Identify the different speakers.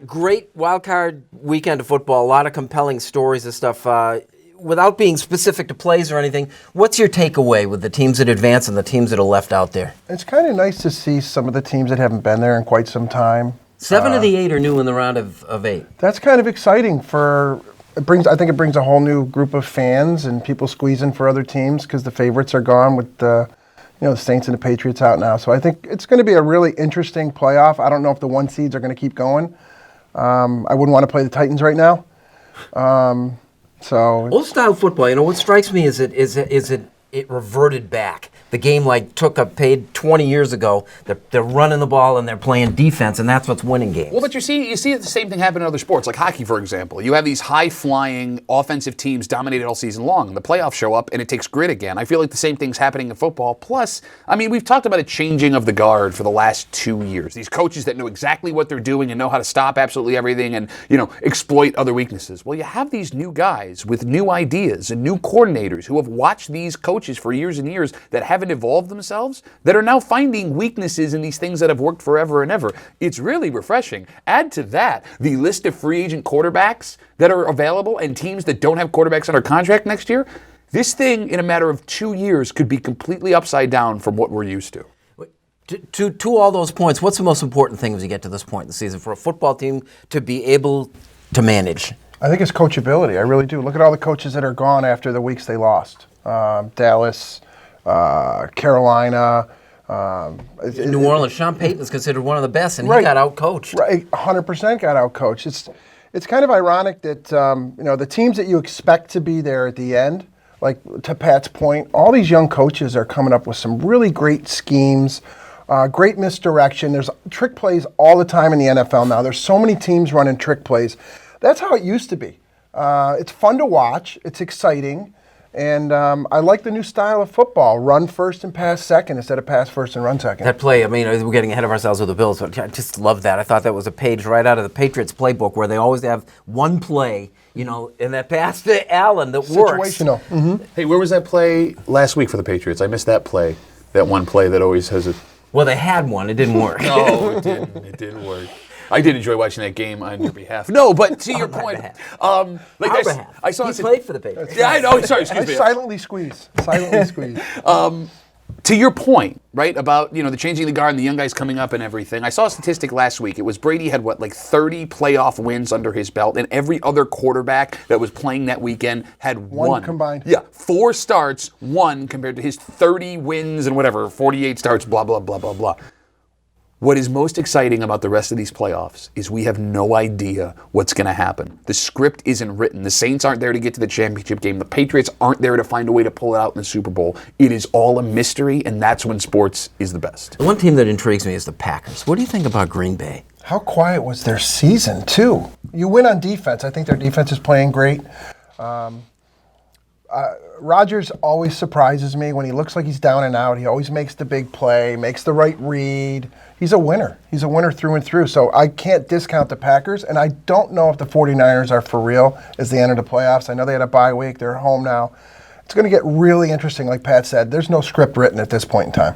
Speaker 1: Great wild card weekend of football. A lot of compelling stories and stuff. Without being specific to plays or anything, what's your takeaway with the teams that advance and the teams that are left out there?
Speaker 2: It's kind of nice to see some of the teams that haven't been there in quite some time.
Speaker 1: 7 of the 8 are new in the round of 8.
Speaker 2: That's kind of exciting I think it brings a whole new group of fans and people squeezing for other teams because the favorites are gone with the Saints and the Patriots out now. So I think it's going to be a really interesting playoff. I don't know if the 1 seeds are going to keep going. I wouldn't want to play the Titans right now.
Speaker 1: Old style football, what strikes me is it reverted back. The game took a paid 20 years ago. They're running the ball and they're playing defense, and that's what's winning games.
Speaker 3: Well, but you see the same thing happen in other sports, like hockey, for example. You have these high-flying offensive teams dominated all season long, and the playoffs show up, and it takes grit again. I feel like the same thing's happening in football. Plus, we've talked about a changing of the guard for the last 2 years. These coaches that know exactly what they're doing and know how to stop absolutely everything and, exploit other weaknesses. Well, you have these new guys with new ideas and new coordinators who have watched these coaches for years and years that haven't evolved themselves, that are now finding weaknesses in these things that have worked forever and ever. It's really refreshing. Add to that the list of free agent quarterbacks that are available and teams that don't have quarterbacks under contract next year. This thing, in a matter of 2 years, could be completely upside down from what we're used to.
Speaker 1: To all those points, what's the most important thing as you get to this point in the season for a football team to be able to manage?
Speaker 2: I think it's coachability. I really do. Look at all the coaches that are gone after the weeks they lost. Dallas, Carolina.
Speaker 1: New Orleans. Sean Payton is considered one of the best, and
Speaker 2: right.
Speaker 1: He got out-coached.
Speaker 2: Right, 100% got out-coached. It's kind of ironic that the teams that you expect to be there at the end, like to Pat's point, all these young coaches are coming up with some really great schemes, great misdirection. There's trick plays all the time in the NFL now. There's so many teams running trick plays. That's how it used to be. It's fun to watch. It's exciting. And I like the new style of football, run first and pass second instead of pass first and run second.
Speaker 1: That play, we're getting ahead of ourselves with the Bills, but I just love that. I thought that was a page right out of the Patriots playbook where they always have one play, in that pass to Allen that works.
Speaker 2: Situational. Mm-hmm.
Speaker 3: Hey, where was that play last week for the Patriots? I missed that play, that one play that always has a...
Speaker 1: Well, they had one. It didn't work.
Speaker 3: No, it didn't. It didn't work. I did enjoy watching that game on your behalf. No, but to your point,
Speaker 1: I saw he played for the Patriots.
Speaker 3: Yeah, I know. Sorry, excuse me.
Speaker 2: Silently squeeze.
Speaker 3: To your point, right, about the changing the guard and the young guys coming up and everything. I saw a statistic last week. It was Brady had 30 playoff wins under his belt, and every other quarterback that was playing that weekend had one
Speaker 2: combined.
Speaker 3: Yeah, 4 starts, 1 compared to his 30 wins and 48 starts. Blah blah blah blah blah. What is most exciting about the rest of these playoffs is we have no idea what's going to happen. The script isn't written. The Saints aren't there to get to the championship game. The Patriots aren't there to find a way to pull it out in the Super Bowl. It is all a mystery, and that's when sports is the best.
Speaker 1: The one team that intrigues me is the Packers. What do you think about Green Bay?
Speaker 2: How quiet was their season, too? You win on defense. I think their defense is playing great. Rodgers always surprises me when he looks like he's down and out. He always makes the big play, makes the right read. He's a winner. He's a winner through and through. So I can't discount the Packers, and I don't know if the 49ers are for real as they enter the playoffs. I know they had a bye week. They're home now. It's going to get really interesting, like Pat said. There's no script written at this point in time.